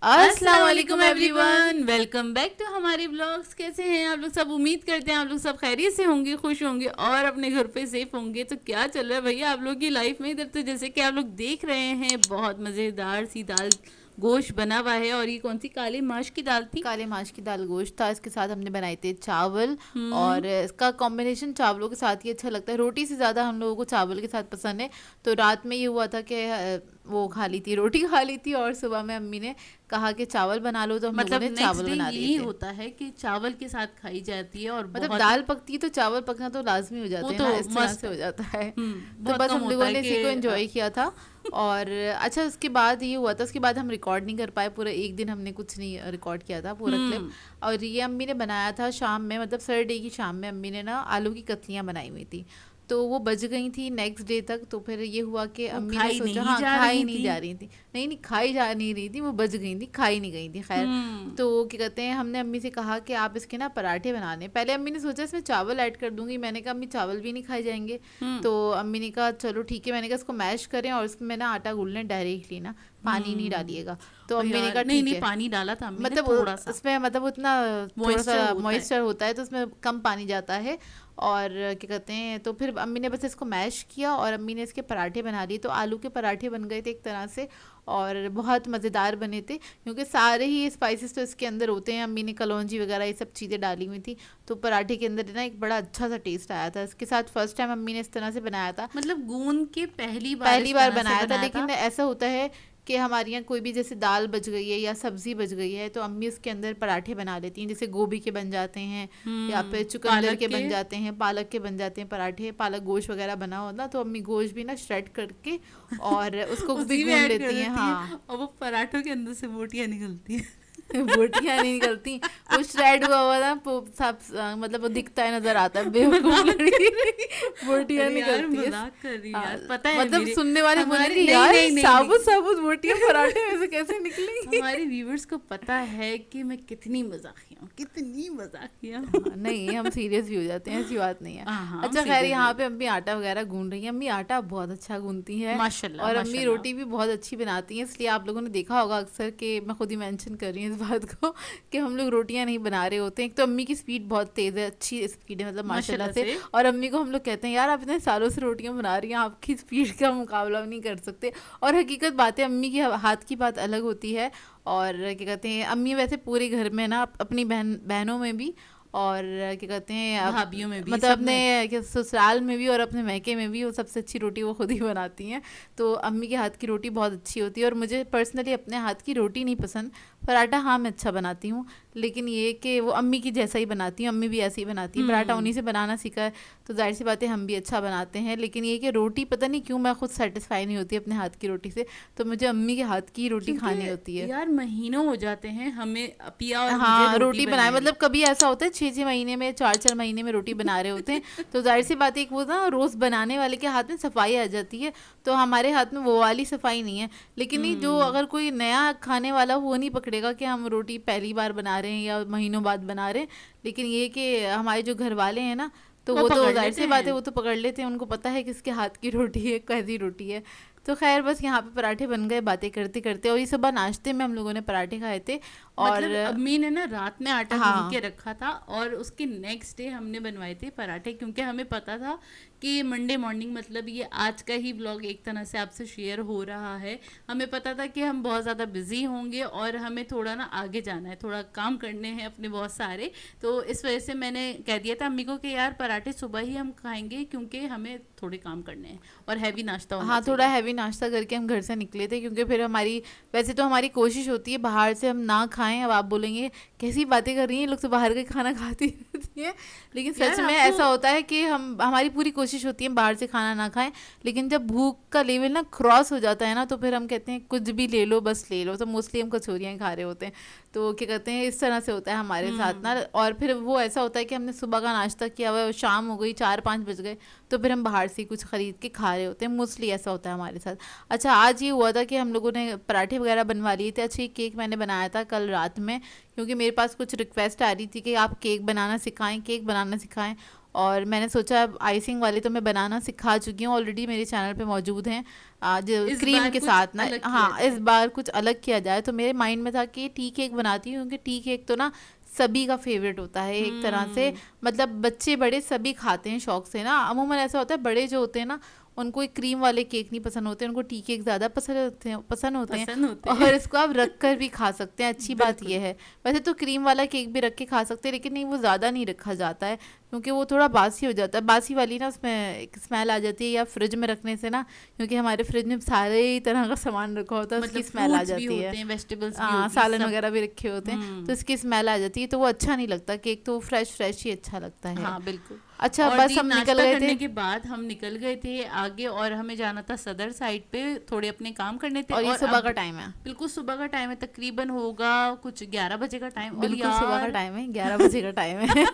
अस्सलाम वालेकुम everyone, welcome back to हमारे ब्लॉग्स। कैसे हैं आप लोग सब? उम्मीद करते हैं आप लोग सब खैरियत से होंगे, खुश होंगे और अपने घर पे सेफ होंगे। तो क्या चल रहा है भैया आप लोग की लाइफ में? इधर तो जैसे कि आप लोग देख रहे हैं बहुत मज़ेदार सी दाल गोश्त बना हुआ है। और ये कौन सी काली माश की दाल थी? काले माश की दाल गोश्त था। इसके साथ हमने बनाए थे चावल। हम्म। और इसका कॉम्बिनेशन चावलों के साथ ही अच्छा लगता है, रोटी से ज़्यादा हम लोगों को चावल के साथ पसंद है। तो रात में ये हुआ था कि वो खा ली थी, रोटी खा ली थी, और सुबह में अम्मी ने कहा कि चावल बना लो, तो हम लोगों मतलब ने नेक्स्ट चावल डे बना दिए यही थे। होता है कि चावल के साथ खाई जाती है और मतलब बहुत दाल पकती है तो चावल पकना तो लाजमी हो वो जाते हैं तो ना, इस तरह मस्त से है। हो जाता है। तो बहुत बस कम हम होता लोगों है ने कि इसी को एंजॉय किया था। और अच्छा, उसके बाद ये हुआ था, उसके बाद हम रिकॉर्ड नहीं कर पाए, पूरा एक दिन हमने कुछ नहीं रिकॉर्ड किया था पूरा क्लिप। हम्म। और ये अम्मी ने बनाया था शाम में, मतलब सैटरडे की शाम में अम्मी ने ना आलू की कतलियाँ बनाई हुई थी। तो वो बच गई थी नेक्स्ट डे तक। तो फिर ये हुआ कि वो अम्मी ने खाई सोचा, नहीं हाँ जा खाई रही नहीं थी। जा रही थी, नहीं नहीं खाई जा नहीं रही थी, वो बच गई थी, खाई नहीं गई थी, खैर। हम्म। तो क्या कहते हैं, हमने अम्मी से कहा कि आप इसके ना पराठे बनाने। पहले अम्मी ने सोचा इसमें चावल ऐड कर दूंगी, मैंने कहा अम्मी चावल भी नहीं खाए जाएंगे। हम्म। तो अम्मी ने कहा चलो ठीक है, मैंने कहा इसको मैश करें और इसमें ना आटा गूंद लें डायरेक्टली ना, पानी नहीं हम्म। डालिएगा। तो और अम्मी ने यार कहा नहीं ठीक नहीं, है। पानी डाला था हमने मतलब थोड़ा सा। उसमें मतलब उतना थोड़ा सा मॉइस्चर होता है। मॉइस्चर होता है, तो उसमें कम पानी जाता है। और क्या कहते हैं, तो फिर अम्मी ने बस इसको मैश किया और अम्मी ने इसके पराठे बना लिए। तो आलू के पराठे बन गए थे एक तरह से, और बहुत मज़ेदार बने थे, क्योंकि सारे ही स्पाइसेस तो इसके अंदर होते हैं। अम्मी ने कलौंजी वगैरह ये सब चीज़ें डाली हुई थी, तो पराठे के अंदर ना एक बड़ा अच्छा सा टेस्ट आया था। इसके साथ फर्स्ट टाइम अम्मी ने इस तरह से बनाया था, मतलब गूंद के पहली बार पहली इस बार तरह से बनाया था। बनाया था। लेकिन ऐसा होता है कि हमारे यहाँ कोई भी जैसे दाल बच गई है या सब्जी बच गई है, तो अम्मी उसके अंदर पराठे बना लेती हैं। जैसे गोभी के बन जाते हैं, या फिर चुकंदर पालक के के। बन जाते हैं, पालक के बन जाते हैं पराठे, पालक गोश्त वगैरह बना हो ना, तो अम्मी गोश्त भी ना श्रेड करके और उसको भी उसी में गूंद ऐड कर लेती हैं। देती है हाँ और वो पराठों के अंदर से बोटियां निकलती है। बोटियां नहीं निकलती, वो श्रेड हुआ हुआ ना मतलब वो दिखता है, नजर आता है, बेवकूफ मजाक लड़की। कर रही हूँ। बोटियां अरे यार निकलती है। मजाक कर रही हूँ हाँ, यार, पता है मतलब मेरे सुनने वाले हमारे बोलेंगे नहीं यार नहीं नहीं साबुत नहीं साबुत बोटियां पराठे में से कैसे निकलेंगी। हमारे व्यूवर्स को पता है कि मैं कितनी मजाकिया हूँ, कितनी मजाकिया हूँ। हाँ, नहीं हम सीरियस भी हो जाते हैं, ऐसी बात नहीं है। हाँ हाँ, हम अच्छा खैर, सीरियस भी यहाँ होते पे अम्मी आटा वगैरह गूंद रही है। अम्मी आटा बहुत अच्छा गूंदती हैं। है, माशाल्लाह और अम्मी माशाल्लाह। रोटी भी बहुत अच्छी बनाती हैं। इसलिए आप लोगों ने देखा होगा अक्सर कि मैं खुद ही मेंशन कर रही हूँ इस बात को कि हम लोग रोटियां नहीं बना रहे होते हैं। एक तो अम्मी की स्पीड बहुत तेज़ है, अच्छी स्पीड है, मतलब माशाल्लाह माशाल्लाह से। से। और अम्मी को हम लोग कहते हैं यार आप इतने सालों से रोटियां बना रही हैं, आपकी स्पीड का मुकाबला नहीं कर सकते। और हकीकत बात है, अम्मी की हाथ की बात अलग होती है। और क्या कहते हैं, अम्मी वैसे पूरे घर में ना अपनी बहनों में भी, और क्या कहते हैं भाभीियों में भी, मतलब सब में। अपने ससुराल में भी और अपने मैके में भी, वो सबसे अच्छी रोटी वो खुद ही बनाती हैं। तो अम्मी के हाथ की रोटी बहुत अच्छी होती है। और मुझे पर्सनली अपने हाथ की रोटी नहीं पसंद, पराठा हाँ मैं अच्छा बनाती हूँ, लेकिन ये कि वो अम्मी की जैसा ही बनाती हूँ। अम्मी भी ऐसे ही बनाती है, पराठा उन्हीं से बनाना सीखा है, तो जाहिर सी बात है हम भी अच्छा बनाते हैं। लेकिन ये कि रोटी पता नहीं क्यों मैं खुद सेटिस्फाई नहीं होती अपने हाथ की रोटी से, तो मुझे अम्मी के हाथ की रोटी खानी होती क्योंकि है। यार महीनों हो जाते हैं हमें, पिया और मुझे हाँ रोटी रोटी बनाए, बनाए हुए। मतलब कभी ऐसा होता है 6-6 महीने में, 4-4 महीने में रोटी बना रहे होते हैं, तो जाहिर सी बात है एक वो ना रोज बनाने वाले के हाथ में सफाई आ जाती है, तो हमारे हाथ में वो वाली सफाई नहीं है। लेकिन नहीं, जो हम्म। अगर कोई नया खाने वाला वो नहीं पकड़ेगा कि हम रोटी पहली बार बना रहे हैं या महीनों बाद बना रहे हैं। लेकिन ये कि हमारे जो घर वाले हैं ना, तो वो वो तो पकड़ जाहिर लेते सी बात है, हैं। वो तो पकड़ लेते हैं, उनको पता है किसके हाथ की रोटी है, कैसी रोटी है। तो खैर बस यहाँ पे पराठे बन गए बातें करते करते, और ये सुबह नाश्ते में हम लोगों ने पराठे खाए थे। और मतलब अम्मी ने ना रात में आटा गूंद के हाँ रखा था और उसके नेक्स्ट डे हमने बनवाए थे पराठे, क्योंकि हमें पता था कि मंडे मॉर्निंग, मतलब ये आज का ही व्लॉग एक तरह से आपसे शेयर हो रहा है। हमें पता था कि हम बहुत ज़्यादा बिजी होंगे और हमें थोड़ा ना आगे जाना है, थोड़ा काम करने हैं अपने बहुत सारे। तो इस वजह से मैंने कह दिया था अम्मी को कि यार पराठे सुबह ही हम खाएंगे, क्योंकि हमें थोड़े काम करने हैं और हैवी नाश्ता होना हाँ, थोड़ा चाहिए। हैवी नाश्ता करके हम घर से निकले थे, क्योंकि फिर हमारी, वैसे तो हमारी कोशिश होती है बाहर से हम ना खाएं। अब आप बोलेंगे कैसी बातें कर रही हैं, लोग तो बाहर का खाना खाती रहती हैं, लेकिन सच यार में आपको ऐसा होता है कि हमारी पूरी कोशिश होती है बाहर से खाना ना खाएं। लेकिन जब भूख का लेवल ना क्रॉस हो जाता है ना, तो फिर हम कहते हैं कुछ भी ले लो, बस ले लो। तो मोस्टली हम कचौरियाँ खा रहे होते हैं, तो क्या कहते हैं इस तरह से होता है हमारे साथ ना। और फिर वो ऐसा होता है कि हमने सुबह का नाश्ता किया हुआ है, शाम हो गई, 4-5 बज गए, तो फिर हम बाहर से कुछ खरीद के खा रहे होते हैं, मोस्टली ऐसा होता है हमारे साथ। अच्छा, आज ये हुआ था कि हम लोगों ने पराठे वगैरह बनवा लिए थे। अच्छा, ये केक मैंने बनाया था कल रात में, क्योंकि मेरे पास कुछ रिक्वेस्ट आ रही थी कि आप केक बनाना सिखाएं, केक बनाना सिखाएं। और मैंने सोचा अब आइसिंग वाले तो मैं बनाना सिखा चुकी हूँ ऑलरेडी, मेरे चैनल पे मौजूद हैं जो इस क्रीम बार के कुछ साथ ना। अलग किया हाँ, इस जाए। बार कुछ अलग किया जाए, तो मेरे माइंड में था कि टी केक बनाती हूँ, क्योंकि टी केक तो ना सभी का फेवरेट होता है एक तरह से, मतलब बच्चे बड़े सभी खाते हैं शौक से ना। अमूमन ऐसा होता है बड़े जो होते हैं ना उनको एक क्रीम वाले केक नहीं पसंद होते, उनको टी केक ज़्यादा पसंद होते हैं पसंद होते और हैं। इसको आप रख कर भी खा सकते हैं, अच्छी बात बिल्कुल। यह है। वैसे तो क्रीम वाला केक भी रख के खा सकते हैं, लेकिन नहीं, वो ज़्यादा नहीं रखा जाता है क्योंकि वो थोड़ा बासी हो जाता है। बासी वाली ना उसमें एक स्मेल आ जाती है, या फ्रिज में रखने से ना, क्योंकि हमारे फ्रिज में सारे ही तरह का सामान रखा होता है, उसकी मतलब स्मेल आ फ्रूट्स भी जाती है। होते हैं, वेजिटेबल्स भी हाँ, होती है, सालन सब। वगैरह भी रखे होते हैं, तो हम्म। इसकी स्मेल आ जाती है, तो वो अच्छा नहीं लगता केक, तो फ्रेश फ्रेश ही अच्छा लगता है। हाँ बिल्कुल। अच्छा, और बस जी हम निकल नाश्ता गए करने थे। के बाद हम निकल गए थे आगे, और हमें जाना था सदर साइड पे, थोड़े अपने काम करने थे। और ये और सुबह का अब टाइम है, बिल्कुल सुबह का टाइम है, तकरीबन होगा कुछ 11 बजे का टाइम। और बिल्कुल सुबह का यार टाइम है, 11 बजे का टाइम है।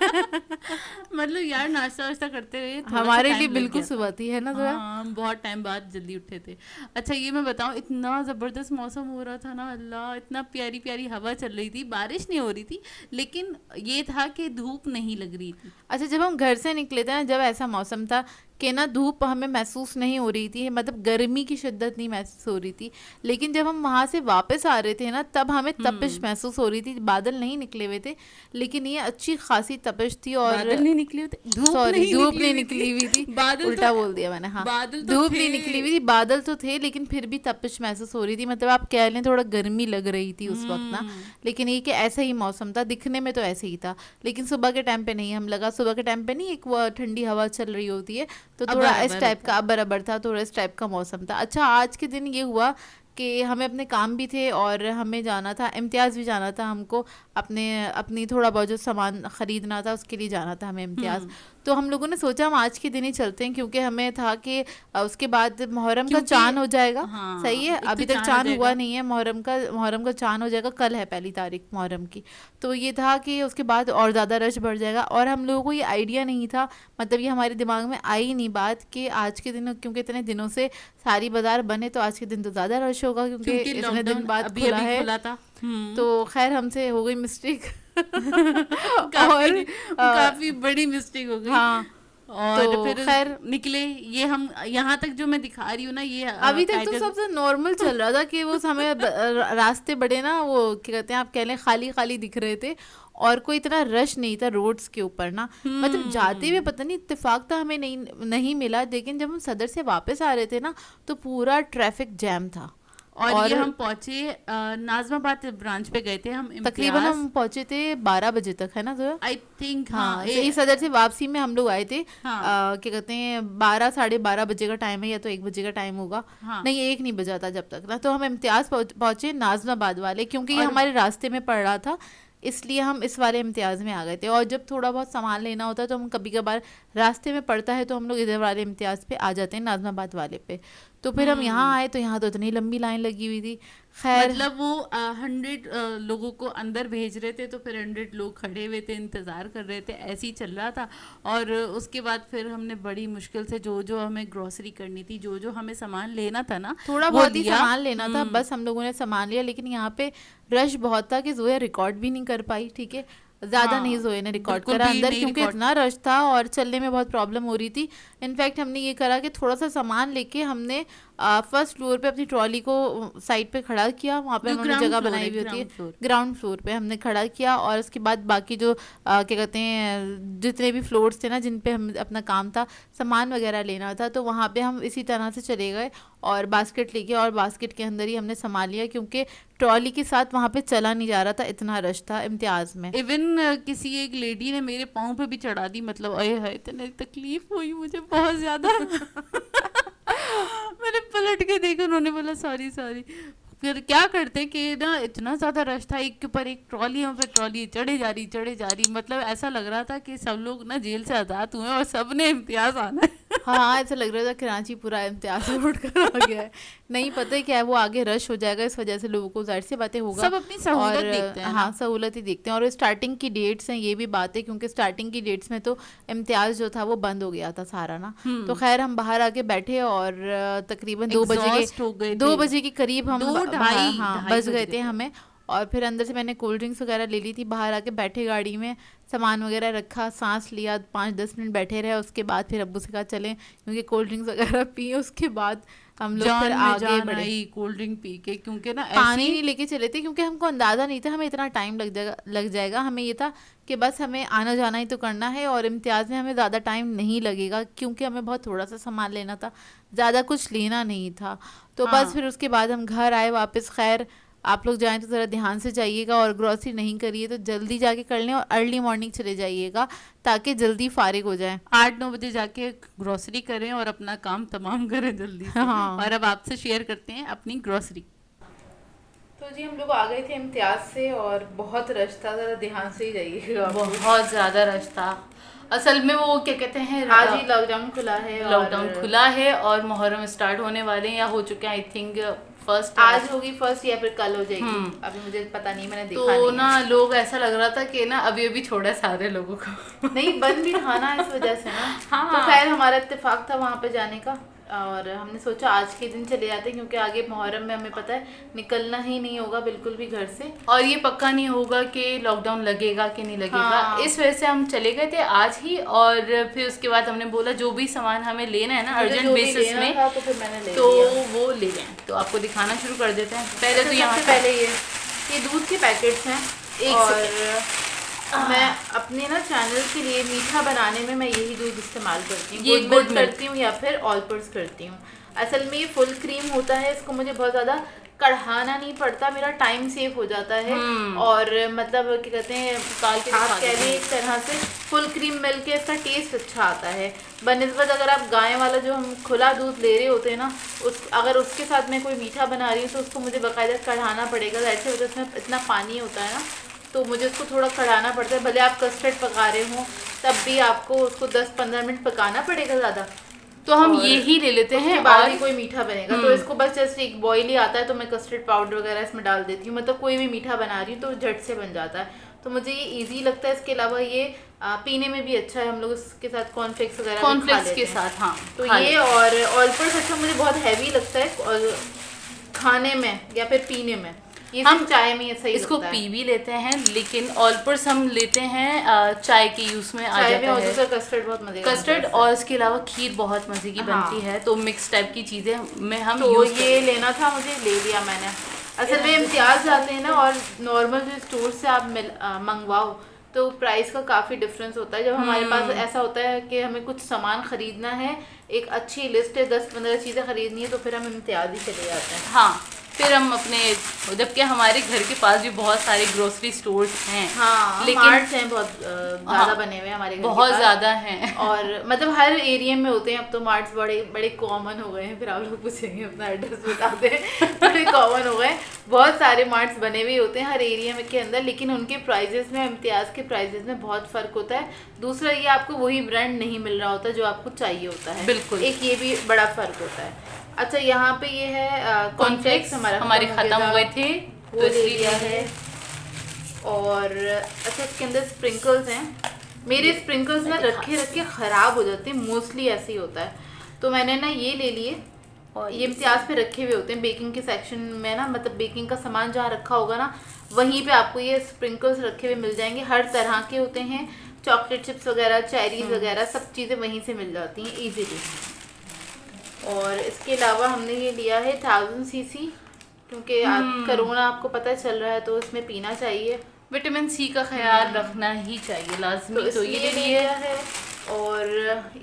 मतलब यार नाश्ता वाश्ता करते रहे, थोड़ा सा हमारे लिए टाइम लग बिल्कुल गया था। सुबह थी, है ना जोया? हाँ, हम बहुत टाइम बाद जल्दी उठे थे। अच्छा ये मैं बताऊं, इतना ज़बरदस्त मौसम हो रहा था ना, अल्लाह, इतना प्यारी प्यारी हवा चल रही थी, बारिश नहीं हो रही थी, लेकिन ये था कि धूप नहीं लग रही थी। अच्छा, जब हम घर से निकले थे ना, जब ऐसा मौसम था कि ना धूप हमें महसूस नहीं हो रही थी, मतलब गर्मी की शिद्दत नहीं महसूस हो रही थी, लेकिन जब हम वहाँ से वापस आ रहे थे ना तब हमें तपिश महसूस हो रही थी। बादल नहीं निकले हुए थे, लेकिन ये अच्छी खासी तपिश थी। और बादल नहीं निकले होते, धूप सॉरी, नहीं धूप निकली नहीं हुई निकली हुई थी, बादल उल्टा तो, बोल दिया मैंने। हाँ, बादल तो धूप थे। नहीं निकली हुई थी, बादल तो थे, लेकिन फिर भी तपिश महसूस हो रही थी, मतलब आप कह लें थोड़ा गर्मी लग रही थी उस वक्त ना। लेकिन ये कि ऐसा ही मौसम था, दिखने में तो ऐसे ही था, लेकिन सुबह के टाइम पे नहीं, हम लगा सुबह के टाइम पे नहीं, एक वो ठंडी हवा चल रही होती है, तो थोड़ा अबर इस अबर टाइप होता का है। बराबर था, थोड़ा इस टाइप का मौसम था। अच्छा, आज के दिन ये हुआ कि हमें अपने काम भी थे और हमें जाना था, इम्तियाज़ भी जाना था हमको, अपने अपनी थोड़ा बहुत जो सामान ख़रीदना था उसके लिए जाना था हमें इम्तियाज़। तो हम लोगों ने सोचा हम आज के दिन ही चलते हैं, क्योंकि हमें था कि उसके बाद मुहर्रम का क्योंकि चांद हो जाएगा। सही हाँ, है, एक तो अभी तक चांद हो चांद हुआ जाएगा। नहीं है, मुहर्रम का चांद हो जाएगा, कल है 1 तारीख मुहर्रम की। तो ये था कि उसके बाद और ज़्यादा रश बढ़ जाएगा, और हम लोगों को ये आइडिया नहीं था, मतलब ये हमारे दिमाग में आई नहीं बात कि आज के दिन, क्योंकि इतने दिनों से सारी बाज़ार बने, तो आज के दिन तो ज़्यादा रश होगा, क्योंकि क्योंकि इतने दिन लॉकडाउन बाद अभी खुला अभी है। खुला था। तो खैर हमसे हो गई मिस्टेक। और काफी काफी बड़ी मिस्टेक हो गई। हाँ, और तो फिर खैर निकले, ये हम यहाँ तक जो मैं दिखा रही हूँ ना, ये अभी तक तो टाइगर। सबसे नॉर्मल चल रहा था कि वो हमें रास्ते बड़े ना, वो क्या कहते हैं, आप कह लें खाली खाली दिख रहे थे, और कोई इतना रश नहीं था रोड्स के ऊपर ना, मतलब जाते हुए पता नहीं इत्तेफाक था हमें नहीं मिला, लेकिन जब हम सदर से वापस आ रहे थे ना तो पूरा ट्रैफिक जैम था। और ये हम पहुंचे नाजमाबाद ब्रांच पे गए थे हम तकरीबन इम्तियाज। हम पहुंचे थे 12 बजे तक, है ना जोया? आई थिंक हाँ, हाँ, सही, सदर से वापसी में हम लोग आए थे। हाँ। क्या कहते हैं, 12 साढ़े 12 बजे का टाइम है, या तो 1 बजे का टाइम होगा। हाँ। नहीं, 1 नहीं बजा था जब तक ना, तो हम इम्तियाज पहुंचे नाजमाबाद वाले, क्योंकि ये और हमारे रास्ते में पड़ रहा था, इसलिए हम इस वाले इम्तियाज़ में आ गए थे। और जब थोड़ा बहुत सामान लेना होता है तो हम कभी कभार रास्ते में पड़ता है तो हम लोग इधर वाले इम्तियाज़ पे आ जाते हैं, नाजमाबाद वाले पे। तो फिर हम यहाँ आए तो यहाँ तो इतनी लंबी लाइन लगी हुई थी। खैर, मतलब वो 100 लोगों को अंदर भेज रहे थे, तो फिर 100 लोग खड़े हुए थे, इंतज़ार कर रहे थे, ऐसे ही चल रहा था। और उसके बाद फिर हमने बड़ी मुश्किल से जो जो हमें ग्रोसरी करनी थी, जो जो हमें सामान लेना था ना, थोड़ा वो बहुत ही लिया। सामान लेना था, बस हम लोगों ने सामान लिया, लेकिन यहाँ पे रश बहुत था कि जोया रिकॉर्ड भी नहीं कर पाई, ठीक है, ज़्यादा नहीं जोया ने रिकॉर्ड बिल्कुल करा भी अंदर, नहीं क्योंकि रिकॉर्ड। इतना रश था और चलने में बहुत प्रॉब्लम हो रही थी। इनफैक्ट हमने ये करा कि थोड़ा सा सामान लेके हमने फर्स्ट फ्लोर पे अपनी ट्रॉली को साइड पे खड़ा किया, वहाँ पे जो उन्होंने ग्राउंड जगह फ्लोर बनाई है, हुई होती है, ग्राउंड फ्लोर। ग्राउंड फ्लोर पे हमने खड़ा किया। और उसके बाद बाकी जो क्या कहते हैं, जितने भी फ्लोर्स थे ना जिन पे हम अपना काम था, सामान वगैरह लेना था, तो वहाँ पे हम इसी तरह से चले गए और बास्केट लेके, और बास्केट के अंदर ही हमने सामान लिया, क्योंकि ट्रॉली के साथ वहाँ पे चला नहीं जा रहा था, इतना रश था इम्तियाज़ में। इवन किसी एक लेडी ने मेरे पाँव पे भी चढ़ा दी, मतलब अये है, इतनी तकलीफ हुई मुझे बहुत ज़्यादा। मैंने पलट के देखा, उन्होंने बोला सॉरी सॉरी। फिर क्या करते कि ना इतना ज़्यादा रश था, एक के ऊपर एक ट्रॉलियों पे ट्रॉली चढ़े जा रही, मतलब ऐसा लग रहा था कि सब लोग ना जेल से आज़ाद हुए और सब ने इम्तियाज़ आना है। हाँ, ऐसा लग रहा था कराची पूरा इम्तियाज रोड कर आ गया है। नहीं पता है क्या है, वो आगे रश हो जाएगा, इस वजह से लोगों को जाहिर सी बातें होगा, सब अपनी सहूलत और देखते हैं हाँ, ना। सहूलत ही देखते हैं। और स्टार्टिंग की डेट्स हैं, ये भी बात है, क्योंकि स्टार्टिंग की डेट्स में तो इम्तियाज जो था वो बंद हो गया था सारा ना। तो खैर हम बाहर आके बैठे और तकरीबन 2 बजे Exhaust हो गए के 2 थे। बजे के करीब हम 2 बाहर, ढाई हाँ, ढाई बज बज गए गए थे थे। हमें। और फिर अंदर से मैंने कोल्ड ड्रिंक्स वगैरह ले ली थी। बाहर आके बैठे गाड़ी में, सामान वगैरह रखा, सांस लिया, 5-10 मिनट बैठे रहे, उसके बाद फिर अब्बू से कहा चलें, क्योंकि कोल्ड ड्रिंक्स वगैरह पिए। उसके बाद हम लोग फिर जान में आगे जान बढ़े। आई कोल्ड ड्रिंक पी के, क्योंकि ना पानी ऐसी नहीं लेके चले थे क्योंकि हमको अंदाज़ा नहीं था हमें इतना टाइम लग जाएगा। हमें ये था कि बस हमें आना जाना ही तो करना है और इम्तियाज़ में हमें ज़्यादा टाइम नहीं लगेगा, क्योंकि हमें बहुत थोड़ा सा सामान लेना था, ज़्यादा कुछ लेना नहीं था। तो बस हाँ फिर उसके बाद हम घर आए वापस। खैर आप लोग जाएं तो ज़रा ध्यान से जाइएगा, और ग्रॉसरी नहीं करिए तो जल्दी जाके कर लें और अर्ली मॉर्निंग चले जाइएगा ताकि जल्दी फारिग हो जाए। 8-9 बजे जाके ग्रोसरी करें और अपना काम तमाम करें जल्दी से। हाँ। और अब आपसे शेयर करते हैं अपनी ग्रोसरी। तो जी हम लोग आ गए थे इम्तियाज से और बहुत रश था, ज़रा ध्यान से ही जाइएगा। बहुत ज़्यादा रश था। असल में वो क्या कहते हैं, आज ही लॉकडाउन खुला है, लॉकडाउन खुला है और मुहर्रम स्टार्ट होने वाले हैं या हो चुके हैं, आई थिंक फर्स्ट आज होगी फर्स्ट या फिर कल हो जाएगी, अभी मुझे पता नहीं, मैंने देखा तो नहीं ना लोग ऐसा लग रहा था कि ना अभी अभी छोड़ा है सारे लोगों को। नहीं, बंद भी था ना इस वजह से ना। हाँ। तो खैर हमारा इत्तेफाक था वहाँ पे जाने का और हमने सोचा आज के दिन चले जाते हैं, क्योंकि आगे मुहर्रम में हमें पता है निकलना ही नहीं होगा बिल्कुल भी घर से, और ये पक्का नहीं होगा कि लॉकडाउन लगेगा कि नहीं लगेगा। हाँ। इस वजह से हम चले गए थे आज ही, और फिर उसके बाद हमने बोला जो भी सामान हमें लेना है ना मुझे अर्जेंट जो भी बेसिस लेना में, था, तो फिर मैंने ले तो लिया। वो ले लें। तो आपको दिखाना शुरू कर देते हैं। पहले तो यहाँ सबसे पहले ये दूध के पैकेट्स हैं। एक और मैं अपने ना चैनल के लिए मीठा बनाने में मैं यही दूध इस्तेमाल करती हूँ। ये गुड गुड मिल्क मिल्क करती हूँ या फिर ऑलपर्स करती हूँ। असल में ये फुल क्रीम होता है, इसको मुझे बहुत ज़्यादा कढ़ाना नहीं पड़ता, मेरा टाइम सेव हो जाता है। और मतलब क्या कहते हैं, आप कह लें एक तरह से फुल क्रीम मिल्क के इसका टेस्ट अच्छा आता है बनिस्बत अगर आप गाय वाला जो हम खुला दूध ले रहे होते हैं ना, अगर उसके साथ मैं कोई मीठा बना रही हूँ तो उसको मुझे बाकायदा कढ़ाना पड़ेगा। ऐसे होता है उसमें इतना पानी होता है ना, तो मुझे उसको थोड़ा कढ़ाना पड़ता है। भले आप कस्टर्ड पका रहे हो तब भी आपको उसको 10-15 मिनट पकाना पड़ेगा ज़्यादा। तो हम ये ही ले लेते हैं, बाद ही कोई मीठा बनेगा। तो इसको बस जस्ट एक बॉईल ही आता है, तो मैं कस्टर्ड पाउडर वगैरह इसमें डाल देती हूँ। मतलब कोई भी मीठा बना रही हूँ तो झट से बन जाता है, तो मुझे ये इजी लगता है। इसके अलावा ये पीने में भी अच्छा है, हम लोग इसके साथ कॉर्नफ्लेक्स वगैरह कॉर्नफ्लेक्स के साथ। हाँ, तो ये और ऑलपर्स अच्छा मुझे बहुत हैवी लगता है खाने में या फिर पीने में। ये हम चाय में ऐसा ही इसको लगता है। पी भी लेते हैं, लेकिन ऑलपर्स हम लेते हैं चाय के यूज में आ जाता है। कस्टर्ड बहुत मजे का कस्टर्ड और इसके अलावा खीर बहुत मजे की बनती है, तो मिक्स टाइप की चीजें में हम तो ये लेना था मुझे, ले लिया मैंने। असल में इम्तियाज जाते हैं ना, और नॉर्मल जो स्टोर से आप मंगवाओ तो प्राइस का काफ़ी डिफरेंस होता है। जब हमारे पास ऐसा होता है कि हमें कुछ सामान ख़रीदना है, एक अच्छी लिस्ट है, 10-15 चीज़ें ख़रीदनी है, तो फिर हम इम्तियाज ही चले जाते हैं। हाँ, फिर हम अपने, जबकि हमारे घर के पास भी बहुत सारे ग्रोसरी स्टोर्स हैं। हाँ, लेकिन मार्ट्स हैं बहुत ज़्यादा बने हुए हमारे घर बहुत ज़्यादा हैं। और मतलब हर एरिया में होते हैं अब तो मार्ट्स, बड़े बड़े कॉमन हो गए हैं। फिर आप लोग पूछेंगे अपना एड्रेस बता दें। बड़े कॉमन हो गए, बहुत सारे मार्ट्स बने हुए होते हैं हर एरिया में के अंदर, लेकिन उनके प्राइजेस में इम्तियाज़ के प्राइजेस में बहुत फ़र्क होता है। दूसरा ये आपको वही ब्रांड नहीं मिल रहा होता जो आपको चाहिए होता है, बिल्कुल, एक ये भी बड़ा फ़र्क होता है। अच्छा, यहाँ पे ये है कॉर्नफ्लेक्स हमारे ख़त्म हो गए थे, तो ले लिया है। और अच्छा, इसके अंदर स्प्रिंकल्स हैं। मेरे स्प्रिंकल्स ना रखे रखे ख़राब हो जाते हैं, मोस्टली ऐसे ही होता है, तो मैंने ना ये ले लिए। और ये इम्तियाज़ पे रखे हुए होते हैं बेकिंग के सेक्शन में ना, मतलब बेकिंग का सामान जहाँ रखा होगा ना वहीं पे आपको ये स्प्रिंकल्स रखे हुए मिल जाएंगे। हर तरह के होते हैं, चॉकलेट चिप्स वगैरह, चेरीज वगैरह, सब चीज़ें वहीं से मिल जाती हैं ईजीली। और इसके अलावा हमने ये लिया है 1000 cc, क्योंकि कोरोना आपको पता चल रहा है तो इसमें पीना चाहिए, विटामिन सी का ख्याल रखना ही चाहिए लाजमी। तो ये ले लिया है। और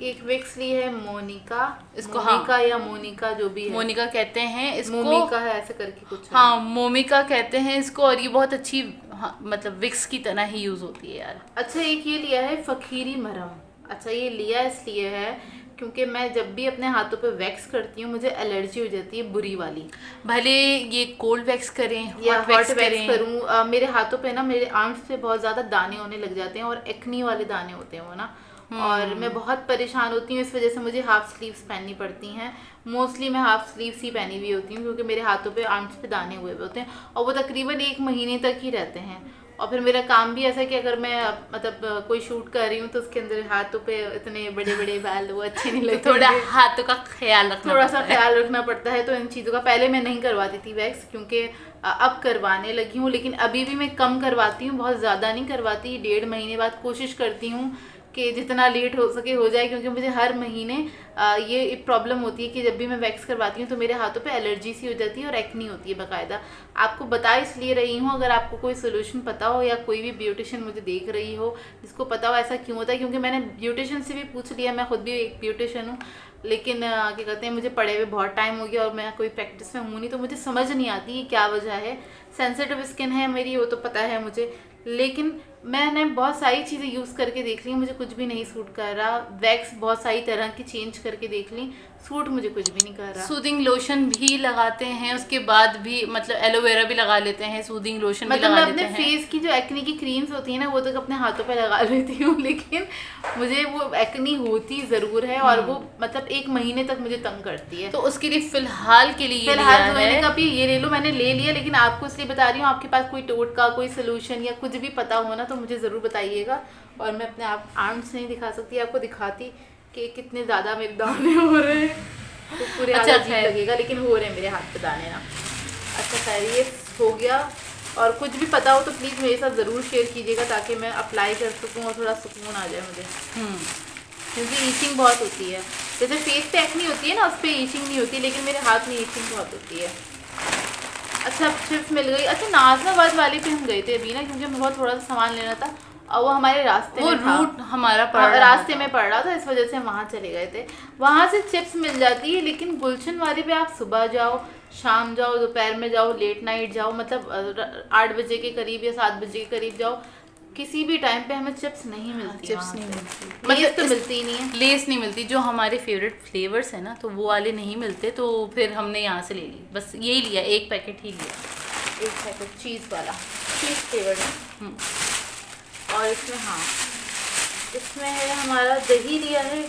एक विक्स ली है मोनिका, इसको मोनिका या मोनिका जो भी है, मोनिका कहते हैं इसको, मोनिका है ऐसे करके कुछ। हाँ, मोमिका कहते हैं इसको, और ये बहुत अच्छी, हाँ, मतलब विक्स की तरह ही यूज होती है यार। अच्छा, एक ये लिया है फकीरी मरहम। अच्छा, ये लिया इसलिए है क्योंकि मैं जब भी अपने हाथों पे वैक्स करती हूँ मुझे एलर्जी हो जाती है बुरी वाली। भले ये कोल्ड वैक्स करें या हॉट वैक्स करूँ, मेरे हाथों पे ना, मेरे आर्म्स पे बहुत ज़्यादा दाने होने लग जाते हैं, और एक्नी वाले दाने होते हैं वो ना, और मैं बहुत परेशान होती हूँ। इस वजह से मुझे हाफ स्लीव्स पहननी पड़ती हैं। मोस्टली मैं हाफ स्लीव्स ही पहनी हुई होती हूँ, क्योंकि मेरे हाथों पे, आर्म्स पे दाने हुए होते हैं, और वो तकरीबन 1 महीने तक ही रहते हैं। और फिर मेरा काम भी ऐसा है कि अगर मैं मतलब कोई शूट कर रही हूँ तो उसके अंदर हाथों पे इतने बड़े बड़े बाल वो अच्छे नहीं लगते, थोड़ा हाथों का ख्याल रखना थोड़ा सा पड़ता है। ख्याल रखना पड़ता है। तो इन चीज़ों का पहले मैं नहीं करवाती थी वैक्स, क्योंकि अब करवाने लगी हूँ, लेकिन अभी भी मैं कम करवाती हूँ, बहुत ज़्यादा नहीं करवाती। 1.5 महीने बाद कोशिश करती हूँ कि जितना लेट हो सके हो जाए, क्योंकि मुझे हर महीने ये एक प्रॉब्लम होती है कि जब भी मैं वैक्स करवाती हूँ तो मेरे हाथों पे एलर्जी सी हो जाती है और एक्नी होती है बाकायदा। आपको बता इसलिए रही हूँ, अगर आपको कोई सोल्यूशन पता हो या कोई भी ब्यूटिशियन मुझे देख रही हो जिसको पता हो ऐसा क्यों होता है, क्योंकि मैंने ब्यूटिशियन से भी पूछ लिया, मैं खुद भी एक ब्यूटिशियन हूँ, लेकिन क्या कहते हैं मुझे पढ़े हुए बहुत टाइम हो गया और मैं कोई प्रैक्टिस में हूँ नहीं, तो मुझे समझ नहीं आती कि क्या वजह है। सेंसिटिव स्किन है मेरी, वो तो पता है मुझे, लेकिन मैंने बहुत सारी चीज़ें यूज़ करके देख ली, मुझे कुछ भी नहीं सूट कर रहा। वैक्स बहुत सारी तरह की चेंज करके देख ली, सूट मुझे कुछ भी नहीं कर रहा। सूदिंग लोशन भी लगाते हैं, उसके बाद भी मतलब एलोवेरा भी लगा लेते हैं, सूदिंग लोशन भी मतलब लगा मैं लेते अपने हैं। फेस की जो एक्नी की क्रीम्स होती है ना वो तक अपने हाथों पे लगा लेती हूँ, लेकिन मुझे वो एक्नी होती ज़रूर है और वो मतलब 1 महीने तक मुझे तंग करती है। तो उसके लिए फिलहाल के लिए ये फिलहाल लिया तो मैंने है। कहा ये ले लो, मैंने ले लिया, लेकिन आपको इसलिए बता रही हूँ, आपके पास कोई टोटका कोई सोल्यूशन या कुछ भी पता हो ना तो मुझे ज़रूर बताइएगा। और मैं अपने आप आर्म्स नहीं दिखा सकती, आपको दिखाती कि कितने ज़्यादा मेरे दाने हो रहे हैं, तो पूरे अच्छा, अजीब खैर। लगेगा, लेकिन हो रहे हैं मेरे हाथ पे दाने ना। अच्छा खैर ये हो गया, और कुछ भी पता हो तो प्लीज़ मेरे साथ ज़रूर शेयर कीजिएगा ताकि मैं अप्लाई कर सकूँ और थोड़ा सुकून आ जाए मुझे, क्योंकि ईचिंग बहुत होती है। जैसे फेस पे एक्नी होती है ना उस पर ईचिंग नहीं होती, लेकिन मेरे हाथ में ईचिंग बहुत होती है। अच्छा चिप्स मिल गई। अच्छा नाजनाबाद वाले पे हम गए थे अभी ना, क्योंकि हमें बहुत थोड़ा सा सामान लेना था और वो हमारे रास्ते वो में था, रूट हमारा पड़ हाँ, रहा रास्ते था। में पड़ रहा था, इस वजह से हम वहाँ चले गए थे। वहाँ से चिप्स मिल जाती है, लेकिन गुलशन वाले पे आप सुबह जाओ, शाम जाओ, दोपहर में जाओ, लेट नाइट जाओ, मतलब 8 बजे के करीब या 7 बजे के करीब जाओ, किसी भी टाइम पे हमें चिप्स नहीं मिलती। चिप्स वहाँ नहीं से मिलती, लेस तो इस- मिलती ही नहीं है। लेस नहीं मिलती, जो हमारे फेवरेट फ्लेवर्स है ना तो वो वाले नहीं मिलते, तो फिर हमने यहाँ से ले ली, बस यही लिया, एक पैकेट ही लिया। एक पैकेट चीज़ वाला, चीज़ फ्लेवर्ड है। और इसमें हाँ इसमें है हमारा दही लिया है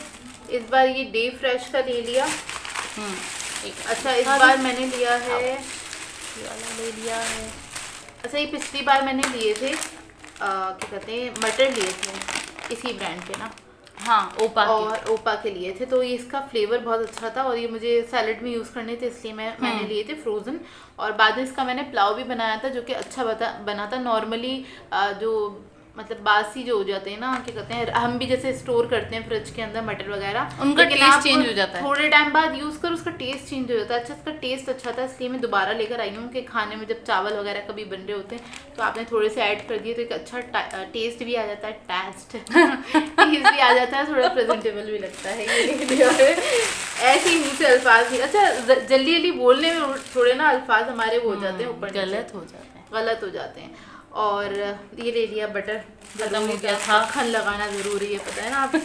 इस बार, ये डे फ्रेश का ले लिया। एक अच्छा इस बार मैंने लिया है, ये वाला ले लिया है। अच्छा ये पिछली बार मैंने लिए थे क्या कहते हैं मटर लिए थे इसी ब्रांड के ना, हाँ ओपा के। और ओपा के लिए थे, तो ये इसका फ्लेवर बहुत अच्छा था और ये मुझे सैलड में यूज़ करने थे, इसलिए मैंने लिए थे फ्रोज़न। और बाद में इसका मैंने पुलाव भी बनाया था जो कि अच्छा बना था। नॉर्मली जो मतलब बासी जो हो जाते हैं ना, क्या कहते हैं, हम भी जैसे स्टोर करते हैं फ्रिज के अंदर मटर वगैरह, उनका लेकिन टेस्ट आप चेंज हो जाता है। थोड़े टाइम बाद यूज़ कर उसका टेस्ट चेंज हो जाता है। अच्छा इसका टेस्ट अच्छा था, इसलिए मैं दोबारा लेकर आई हूँ कि खाने में जब चावल वगैरह कभी बन रहे होते हैं तो आपने थोड़े से ऐड कर दिए तो एक अच्छा टेस्ट भी आ जाता है, टेस्ट भी आ जाता है, थोड़ा प्रेजेंटेबल भी लगता है। ये ऐसे ही मुँह से अल्फाज नहीं, अच्छा जल्दी जल्दी बोलने में थोड़े ना अल्फाज हमारे वो हो जाते हैं ऊपर गलत हो जाता है। गलत हो जाते हैं। और ये ले लिया बटर, खत्म हो जरूरी गया था, था। मक्खन लगाना जरूरी है, पता है ना आपको।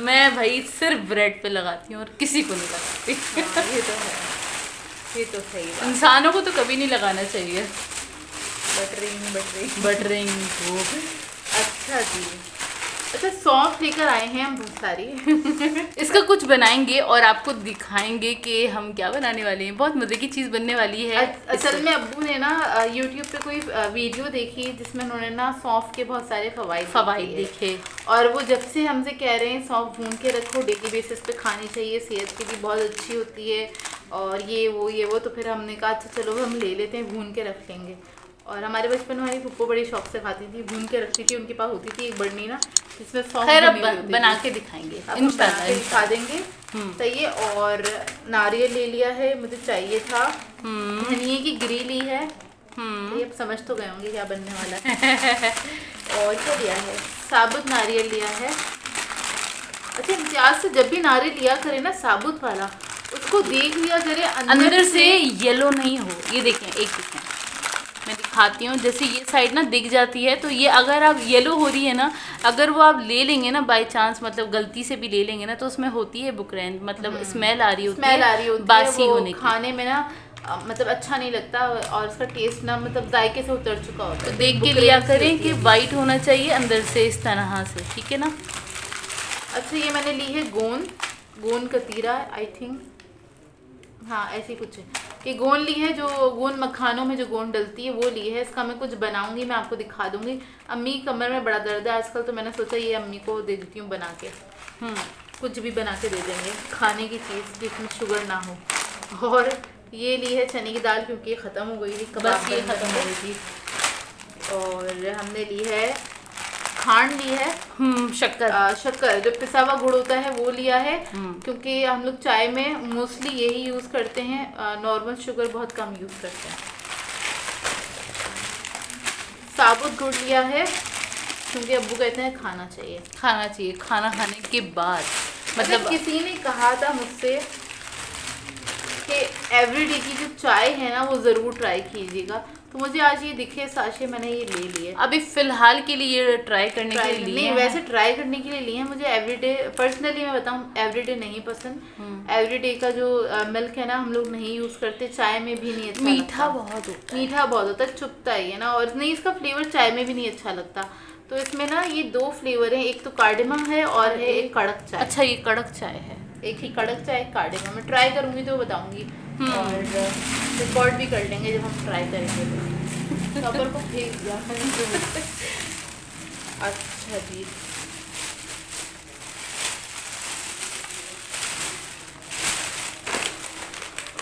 मैं भाई सिर्फ ब्रेड पे लगाती हूँ और किसी को नहीं लगाती। हाँ, ये तो है, ये तो सही बात। इंसानों को तो कभी नहीं लगाना चाहिए बटरिंग बटरिंग को। अच्छा जी, अच्छा सौंफ लेकर आए हैं हम बहुत सारी। इसका कुछ बनाएंगे और आपको दिखाएंगे कि हम क्या बनाने वाले हैं, बहुत मजे की चीज बनने वाली है। असल में अब्बू ने ना यूट्यूब पे कोई वीडियो देखी जिसमें उन्होंने ना सौंफ के बहुत सारे फवाइद देखे, और वो जब से हमसे कह रहे हैं सौंफ भून के रखो, डेली बेसिस पे खानी चाहिए, सेहत के लिए बहुत अच्छी होती है और ये वो, तो फिर हमने कहा अच्छा चलो हम ले लेते हैं, भून के रख लेंगे। और हमारे बचपन में हमारी पप्पो बड़ी शौक से खाती थी, भून के रखती थी, उनके पास होती थी एक बर्नी ना जिसमें सौंफ खैर अब भुनी हुई होती थी। बना के दिखाएंगे अब हम बना के दिखा इंशाल्लाह। देंगे। सही है। और नारियल ले लिया है, मुझे चाहिए था। धनिए की गिरी ली है, तो ये अब समझ तो गए होंगे क्या बनने वाला है। और क्या लिया है, साबुत नारियल लिया है। अच्छा इम्तियाज से जब भी नारियल लिया करे ना साबुत वाला, उसको देख लिया करे अंदर से येलो नहीं हो। ये देखें, एक देखें, मैं दिखाती हूँ, जैसे ये साइड ना दिख जाती है, तो ये अगर आप येलो हो रही है ना, अगर वो आप ले लेंगे ना बाय चांस, मतलब गलती से भी ले लेंगे ना, तो उसमें होती है बुकरैन, मतलब स्मेल आ रही होती है, बासी होने की। खाने में ना मतलब अच्छा नहीं लगता और उसका टेस्ट ना मतलब जायके से उतर चुका होता है। तो देख के लिया करें कि वाइट होना चाहिए अंदर से इस तरह से, ठीक है ना। अच्छा ये मैंने ली है गोंद कतीरा, आई थिंक हाँ ऐसी कुछ है। ये गोंद ली है, जो गोंद मखानों में जो गोंद डलती है वो ली है। इसका मैं कुछ बनाऊंगी, मैं आपको दिखा दूंगी। अम्मी कमर में बड़ा दर्द है आजकल, तो मैंने सोचा ये अम्मी को दे देती हूँ बना के। कुछ भी बना के दे देंगे, खाने की चीज़ जिसमें शुगर ना हो। और ये ली है चने की दाल, क्योंकि ये ख़त्म हो गई थी, कबाब ये ख़त्म हो गई थी। और हमने ली है खांड, ली है शक्कर जो पिसा हुआ गुड़ होता है वो लिया है, क्योंकि हम लोग चाय में मोस्टली यही यूज़ करते हैं, नॉर्मल शुगर बहुत कम यूज़ करते हैं। साबुत गुड़ लिया है, क्योंकि अब्बू कहते हैं खाना चाहिए खाना खाने के बाद। मतलब किसी ने कहा था मुझसे कि एवरीडे की जो चाय है ना वो ज़रूर ट्राई कीजिएगा, तो मुझे आज ये दिखे साशे, मैंने ये ले लिए। अभी फिलहाल के लिए ये ट्राई करने के लिए नहीं, वैसे ट्राई करने के लिए लिए हैं। मुझे एवरीडे पर्सनली मैं बताऊं, एवरीडे नहीं पसंद। एवरीडे का जो मिल्क है ना हम लोग नहीं यूज़ करते, चाय में भी नहीं अच्छा मीठा बहुत होता है, चुभता ही है ना, और नहीं इसका फ्लेवर चाय में भी नहीं अच्छा लगता। तो इसमें ना ये 2 फ्लेवर हैं, एक तो कार्डेमम है और है एक कड़क चाय। अच्छा, ये कड़क चाय है, एक ही कड़क चाय, एक कार्डेमम। मैं ट्राई करूंगी तो बताऊंगी, और रिकॉर्ड भी कर लेंगे जब हम ट्राई करेंगे। कवर को फेंक दिया अच्छा जी,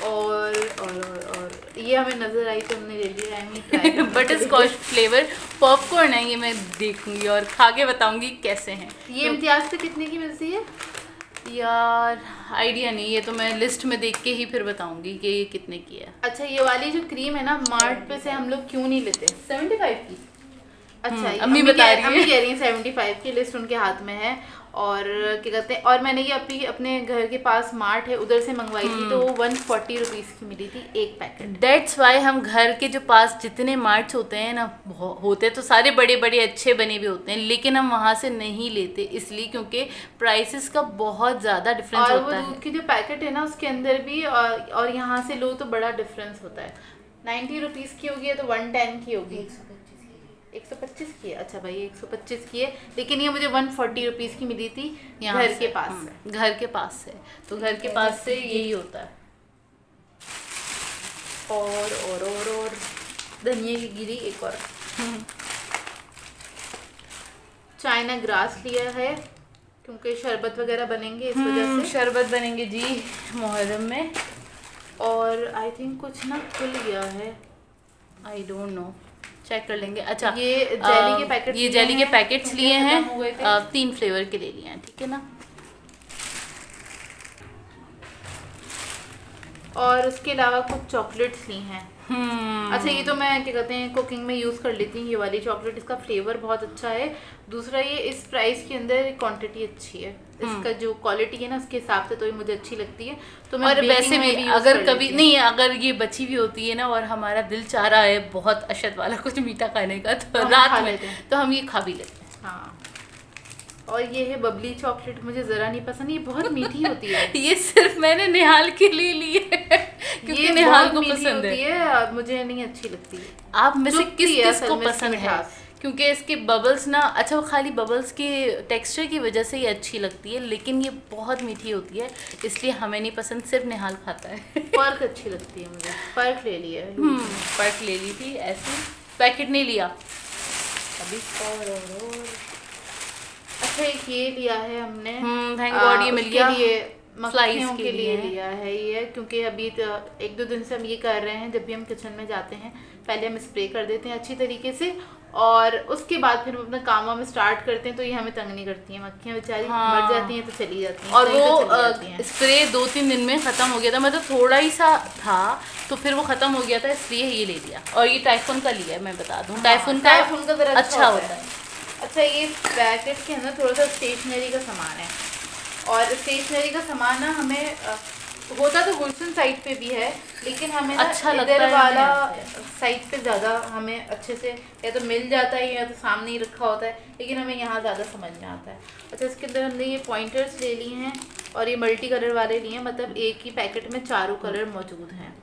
और ये हमें नजर आई तो हमने ले लिया। बटर स्कॉच फ्लेवर पॉपकॉर्न है ये, मैं देखूंगी और खा के बताऊंगी कैसे हैं। ये इम्तियाज पे कितने की मिलती है यार? आइडिया नहीं, ये तो मैं लिस्ट में देख के ही फिर बताऊंगी कि ये कितने की है। अच्छा, ये वाली जो क्रीम है ना, मार्ट पे से हम लोग क्यों नहीं लेते? 75 की। अच्छा, अम्मी बता रही है, अम्मी कह रही है 75 की, लिस्ट उनके हाथ में है। और क्या कहते हैं, और मैंने ये अपने घर के पास मार्ट है, उधर से मंगवाई थी, तो 140 रुपीज़ की मिली थी एक पैकेट। दैट्स वाई हम घर के जो पास जितने मार्ट्स होते हैं ना, होते तो सारे बड़े बड़े अच्छे बने भी होते हैं, लेकिन हम वहाँ से नहीं लेते, इसलिए क्योंकि प्राइसेस का बहुत ज़्यादा डिफरेंस होता है। और वो दूध की जो पैकेट है ना उसके अंदर भी, और यहाँ से लो तो बड़ा डिफरेंस होता है। 90 रुपीज़ की होगी तो 110 की होगी, 125 की है। अच्छा भाई, 125 की है, लेकिन ये मुझे 140 रुपीज़ की मिली थी घर के पास से। घर के पास से, तो घर के पास से यही होता है। और धनिया की गिरी एक और। चाइना ग्रास लिया है, क्योंकि शरबत वगैरह बनेंगे, इस वजह से शरबत बनेंगे जी मुहर्रम में। और आई थिंक कुछ ना खुल गया है, आई डोंट नो, चेक कर लेंगे। अच्छा, ये जेली के पैकेट, ये जेली के पैकेट्स लिए हैं, 3 फ्लेवर के ले लिए हैं, ठीक है ना। और उसके अलावा कुछ चॉकलेट्स ली हैं। अच्छा, ये तो मैं क्या कहते हैं कुकिंग में यूज़ कर लेती हूँ ये वाली चॉकलेट, इसका फ्लेवर बहुत अच्छा है। दूसरा, ये इस प्राइस के अंदर क्वांटिटी अच्छी है, इसका जो क्वालिटी है ना उसके हिसाब से तो ये मुझे अच्छी लगती है। तो मैं और वैसे भी अगर कभी नहीं, अगर ये बची हुई होती है ना और हमारा दिल चाह रहा है बहुत अशद वाला कुछ मीठा खाने का, तो रात में तो हम ये खा भी लेते हैं। हाँ, और ये है बबली चॉकलेट, मुझे ज़रा नहीं पसंद, ये बहुत मीठी होती है। ये सिर्फ मैंने निहाल के लिए ली है, क्योंकि निहाल को पसंद है, मुझे नहीं अच्छी लगती। आप में से किस को पसंद है? क्योंकि इसके बबल्स ना, अच्छा वो खाली बबल्स के टेक्सचर की वजह से ये अच्छी लगती है, लेकिन ये बहुत मीठी होती है, इसलिए हमें नहीं पसंद, सिर्फ निहाल खाता है। पर्क अच्छी लगती है मुझे, पर्क ले लिया है। पर्क ले ली थी, ऐसे पैकेट नहीं लिया अभी। और अच्छा, एक ये लिया है हमने, थैंक गॉड ये मिल गया, ये मक्खियों के लिए लिया है ये, क्योंकि अभी 1-2 दिन से हम ये कर रहे हैं, जब भी हम किचन में जाते हैं पहले हम स्प्रे कर देते हैं अच्छी तरीके से, और उसके बाद फिर हम अपना काम में स्टार्ट करते हैं, तो ये हमें तंग नहीं करती हैं मक्खियाँ बेचारी। मर जाती हैं तो चली जाती हैं। और वो स्प्रे 2-3 दिन में ख़त्म हो गया था, मतलब थोड़ा ही सा था, तो फिर वो ख़त्म हो गया था, इसलिए ये ले लिया। और ये टाइफून का लिया है, मैं बता दूँ, टाइफून का अच्छा होता है। अच्छा, ये पैकेट के अंदर थोड़ा सा स्टेशनरी का सामान है, और स्टेशनरी का सामान ना हमें होता तो गुलशन साइड पे भी है, लेकिन हमें अच्छा ना इधर वाला साइड पे ज़्यादा हमें अच्छे से या तो मिल जाता है या तो सामने ही रखा होता है, लेकिन हमें यहाँ ज़्यादा समझ में आता है। अच्छा, इसके अंदर हमने ये पॉइंटर्स ले लिए हैं, और ये मल्टी कलर वाले लिए हैं, मतलब एक ही पैकेट में 4 कलर मौजूद हैं।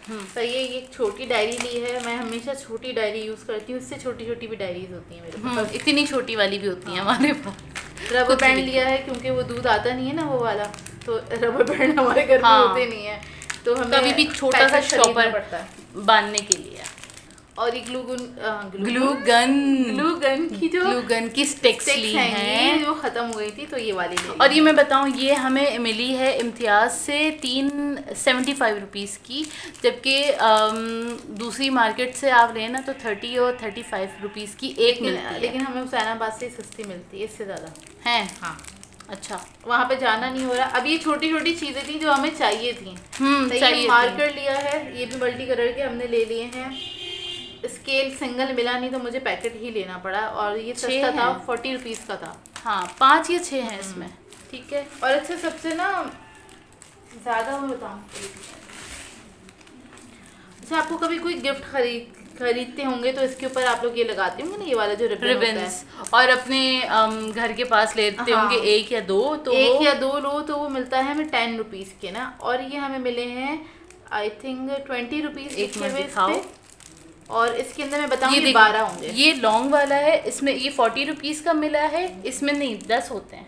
सही है। ये एक छोटी डायरी ली है, मैं हमेशा छोटी डायरी यूज़ करती हूँ, इससे छोटी छोटी भी डायरीज होती हैं मेरे पास, इतनी छोटी वाली भी होती हैं हमारे पास। रबर बैंड लिया है, क्योंकि वो दूध आता नहीं है ना वो वाला, तो रबर बैंड हमारे घर में होते नहीं है, तो हमें कभी भी छोटा सा पैकेट खरीदना शॉपर पड़ता है। बांधने के लिए। और ये ग्लू गन की जो ग्लू गन की स्टिक्स ली हैं हैं। ये वो खत्म हो गई थी, तो ये वाली ले ली। और ये मैं बताऊं, ये हमें मिली है इम्तियाज़ से 375 रुपीज़ की, जबकि दूसरी मार्केट से आप लें ना तो 30 और 35 रुपीज़ की एक मिलती है। लेकिन हमें हुसैनाबाद से सस्ती मिलती है इससे ज़्यादा। हैं? हाँ, अच्छा। वहाँ पे जाना नहीं हो रहा। अब ये छोटी छोटी चीज़ें थी जो हमें चाहिए थी। चाहिए मार्कर लिया है, ये भी मल्टी कलर के हमने ले लिए हैं। स्केल सिंगल मिला नहीं तो मुझे पैकेट ही लेना पड़ा, और ये सस्ता था, 40 रुपीज़ का था। हाँ, 5 या 6 हैं इसमें। ठीक है। और अच्छा, सबसे ना ज़्यादा मैं बताऊँ, अच्छा आपको कभी कोई गिफ्ट खरीदते होंगे तो इसके ऊपर आप लोग ये लगाते होंगे ना, ये वाला जो रिबन्स, और अपने घर के पास लेते होंगे एक या दो, तो एक या दो लो तो वो मिलता है हमें 10 रुपीज़ के ना। और ये हमें मिले हैं आई थिंक 20 रुपीज़। एक मिनट दिखाओ। और इसके अंदर मैं बताऊंगी 12 होंगे। ये लॉन्ग वाला है, इसमें ये 40 रुपीज़ का मिला है, इसमें नहीं 10 होते हैं।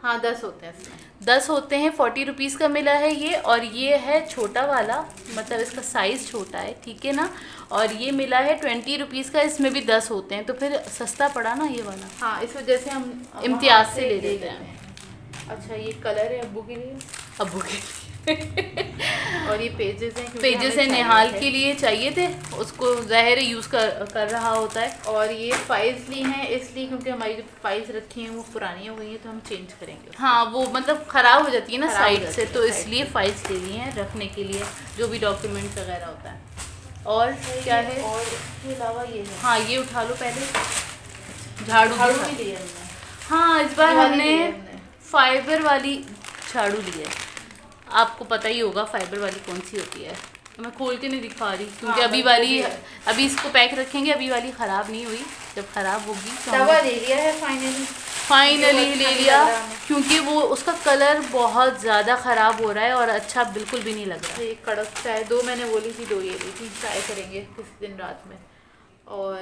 हाँ, 10 होते हैं इसमें, 10 होते हैं, 40 रुपीज़ का मिला है ये। और ये है छोटा वाला, मतलब इसका साइज़ छोटा है, ठीक है ना। और ये मिला है 20 रुपीज़ का, इसमें भी 10 होते हैं, तो फिर सस्ता पड़ा ना ये वाला। हाँ, इस वजह से हम इम्तियाज़ से ले लेते हैं। अच्छा, ये कलर है अब्बू के लिए, अब्बू के लिए। और ये पेजेस हैं, पेजेस हैं, निहाल के लिए चाहिए थे, उसको ज़ाहिर यूज़ कर रहा होता है। और ये फाइल्स ली हैं इसलिए क्योंकि हमारी जो फाइल्स रखी हैं वो पुरानी हो गई हैं, तो हम चेंज करेंगे। हाँ, वो मतलब ख़राब हो जाती है ना साइड से, तो इसलिए फाइल्स ले ली हैं रखने के लिए, जो भी डॉक्यूमेंट्स वगैरह होता है। और क्या है? और इसके अलावा ये है, हाँ, ये उठा लो पहले। झाड़ू भी लिया हमने। हाँ, इस बार हमने हमने फाइबर वाली झाड़ू ली है। आपको पता ही होगा फाइबर वाली कौन सी होती है। तो मैं खोल के नहीं दिखा रही क्योंकि हाँ, अभी वाली, अभी इसको पैक रखेंगे, अभी वाली ख़राब नहीं हुई, जब ख़राब होगी तो तवा ले लिया है फाइनली ले लिया, क्योंकि वो उसका कलर बहुत ज़्यादा ख़राब हो रहा है और अच्छा बिल्कुल भी नहीं लग रहा। ये कड़क चाय 2 मैंने बोली थी, 2 ये ली थी, ट्राई करेंगे किसी दिन रात में। और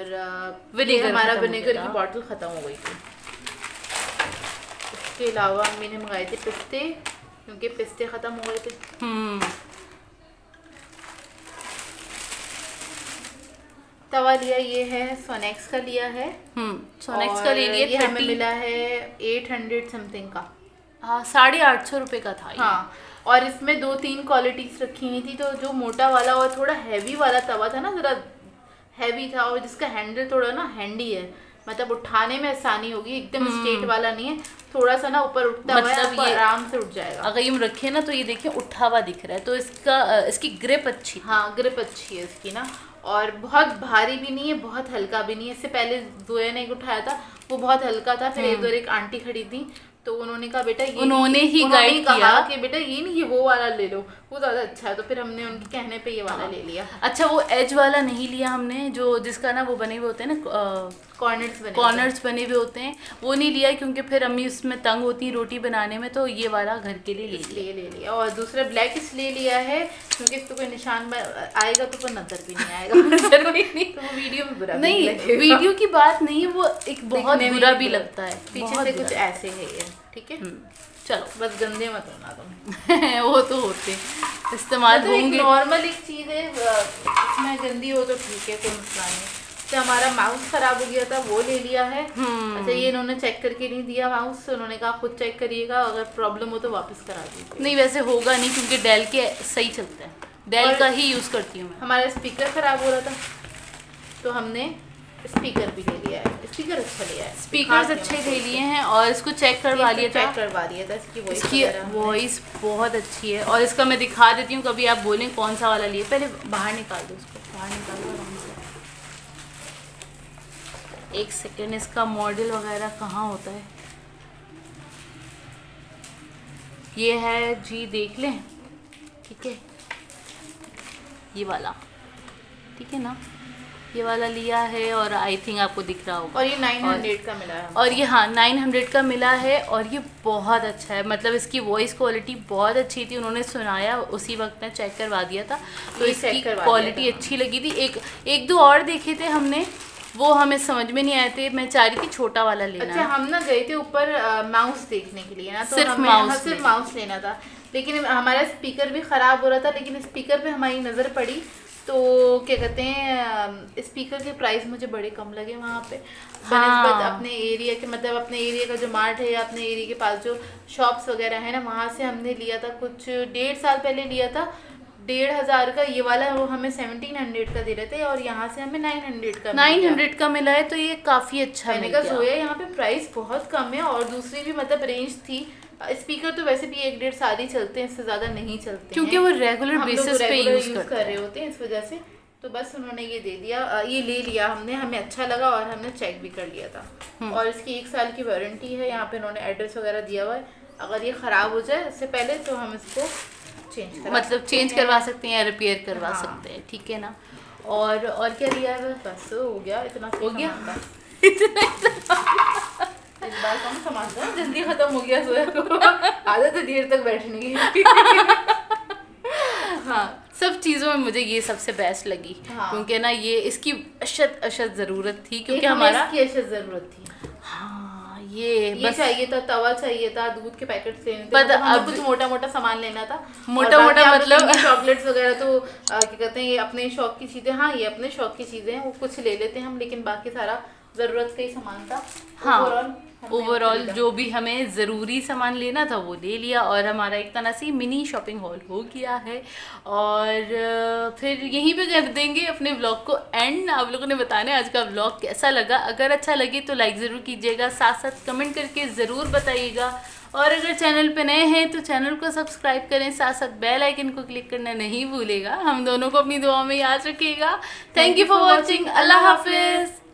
विनेगर हमारा खत्म हो विनेगर गया की था। बॉटल ख़त्म हो गई थी। इसके अलावा अम्मी ने मंगाए थे पिस्ते, क्योंकि पिस्ते ख़त्म हो गए थे। तवा लिया, ये है सोनेक्स का लिया है। सोनेक्स का ले लिया, ये हमें मिला है 800 समथिंग का। हाँ, 850 रुपये का था ये। हाँ, और इसमें 2-3 क्वालिटीज रखी हुई थी, तो जो मोटा वाला और थोड़ा हैवी वाला तवा था ना, ज़रा हैवी था, और जिसका हैंडल थोड़ा ना हैंडी है, मतलब उठाने में आसानी होगी, एकदम स्ट्रेट वाला नहीं है, थोड़ा सा ना ऊपर उठता हुआ है, मतलब आपको ये आराम से उठ जाएगा। अगर यूँ रखे ना तो ये देखिए उठा हुआ दिख रहा है, तो इसकी ग्रिप अच्छी। हाँ, ग्रिप अच्छी है इसकी ना, और बहुत भारी भी नहीं है, बहुत हल्का भी नहीं है। इससे पहले जोया ने एक उठाया था, वो बहुत हल्का था, फिर इधर एक आंटी खड़ी थी, तो उन्होंने कहा बेटा ये उन्होंने ही गाइड किया कि बेटा ये नहीं, ये वो वाला ले लो, वो ज़्यादा अच्छा है, तो फिर हमने उनके कहने पे ये वाला ले लिया। अच्छा, वो एज वाला नहीं लिया हमने, जो जिसका ना वो बने हुए होते हैं ना, कॉर्नर्स बने हुए होते हैं, वो नहीं लिया, क्योंकि फिर अम्मी उसमें तंग होती है रोटी बनाने में, तो ये वाला घर के लिए ले लिया। और दूसरा ब्लैक इसलिए लिया है क्योंकि इस पर कोई निशान आएगा तो कोई नजर भी नहीं आएगा। नजर भी नहीं, तो वो वीडियो में बुरा नहीं, वीडियो की बात नहीं, वो एक बहुत बुरा भी लगता है, पीछे से कुछ ऐसे है ये, ठीक है। चलो, बस गंदे मत होना तुम। वो तो होते इस्तेमाल होंगे। नॉर्मल एक चीज़ है, इसमें गंदी हो तो ठीक है, कोई मसला नहीं। तो हमारा माउस खराब हो गया था, वो ले लिया है। अच्छा, ये इन्होंने चेक करके नहीं दिया माउस, उन्होंने कहा खुद चेक करिएगा, अगर प्रॉब्लम हो तो वापस करा दीजिए। नहीं, वैसे होगा नहीं, क्योंकि डेल के सही चलता है, डेल का ही यूज़ करती हूँ मैं। हमारा स्पीकर ख़राब हो रहा था, तो हमने स्पीकर भी ले लिया है। स्पीकर अच्छा लिया है, स्पीकर्स अच्छे ले लिए हैं, और इसको चेक करवा लिया था। इसकी वॉइस बहुत अच्छी है, और इसका मैं दिखा देती हूँ, कभी आप बोलें कौन सा वाला लिए। पहले बाहर निकाल दो उसको, बाहर निकाल दो आराम से। एक सेकेंड, इसका मॉडल वगैरह कहाँ होता है? ये है जी, देख लें, ठीक है, ये वाला, ठीक है ना, ये वाला लिया है, और आई थिंक आपको दिख रहा होगा। और ये 900 का मिला है, और ये हाँ 900 का मिला है, और ये बहुत अच्छा है, मतलब इसकी वॉइस क्वालिटी बहुत अच्छी थी, उन्होंने सुनाया उसी वक्त में चेक करवा दिया था, तो इसकी क्वालिटी अच्छी लगी थी। एक दो और देखे थे हमने, वो हमें समझ में नहीं आए थे, मैं चाह रही थी छोटा वाला लेना। अच्छा, हम ना गए थे ऊपर माउस देखने के लिए ना, तो सिर्फ हमें माउस सिर्फ माउस लेना था, लेकिन हमारा स्पीकर भी ख़राब हो रहा था, लेकिन स्पीकर पे हमारी नज़र पड़ी तो क्या कहते हैं स्पीकर के प्राइस मुझे बड़े कम लगे वहाँ पे बनस्बत अपने एरिया के, मतलब अपने एरिया का जो मार्ट है या अपने एरिया के पास जो शॉप्स वगैरह है ना, वहाँ से हमने लिया था कुछ 1.5 साल पहले लिया था 1,500 का ये वाला, वो हमें 1700 का दे रहे थे और यहाँ से हमें 900 का मिला है, तो ये काफ़ी अच्छा मैंने मिल कहा गया। सोया यहाँ पे प्राइस बहुत कम है और दूसरी भी मतलब रेंज थी। स्पीकर तो वैसे भी 1-1.5 साल ही चलते हैं, इससे ज़्यादा नहीं चलते क्योंकि हैं, वो रेगुलर बेसिस पे यूज़ कर रहे होते हैं, इस वजह से। तो बस उन्होंने ये दे दिया, ये ले लिया हमने, हमें अच्छा लगा और हमने चेक भी कर लिया था। और इसकी 1 साल की वारंटी है, यहाँ पे उन्होंने एड्रेस वगैरह दिया हुआ है। अगर ये ख़राब हो जाए इससे पहले तो हम इसको चेंज करवा सकते हैं या रिपेयर करवा हाँ। सकते हैं, ठीक है ना। और क्या दिया है? बस हो गया, इतना हो गया? इस बार कम सामान था, जल्दी खत्म हो गया सोया को आदत है देर तक बैठने की। हाँ, सब चीज़ों में मुझे ये सबसे बेस्ट लगी। हाँ। क्योंकि ना ये इसकी अशद ज़रूरत थी, क्योंकि एक हमें हमारा इसकी अशद ज़रूरत थी। हाँ ये बस चाहिए था, तवा चाहिए था, दूध के पैकेट्स लेने थे, पर मतलब हमें अब- कुछ मोटा मोटा सामान लेना था। मोटा मोटा मतलब चॉकलेट्स वगैरह तो क्या कहते हैं ये अपने शौक की चीज़ें, हाँ ये अपने शौक की चीज़ें हैं, वो कुछ ले लेते हैं हम, लेकिन बाकी सारा ज़रूरत का ही सामान था। हाँ, ओवरऑल जो भी हमें ज़रूरी सामान लेना था वो ले लिया और हमारा एक तरह से मिनी शॉपिंग हॉल हो गया है। और फिर यहीं पे कर देंगे अपने व्लॉग को एंड। आप लोगों ने बताना है आज का व्लॉग कैसा लगा। अगर अच्छा लगे तो लाइक ज़रूर कीजिएगा, साथ साथ कमेंट करके ज़रूर बताइएगा। और अगर चैनल पे नए हैं तो चैनल को सब्सक्राइब करें, साथ साथ बेल आइकन को क्लिक करना नहीं भूलेगा। हम दोनों को अपनी दुआ में याद रखिएगा। Thank you for watching. अल्लाह हाफिज़।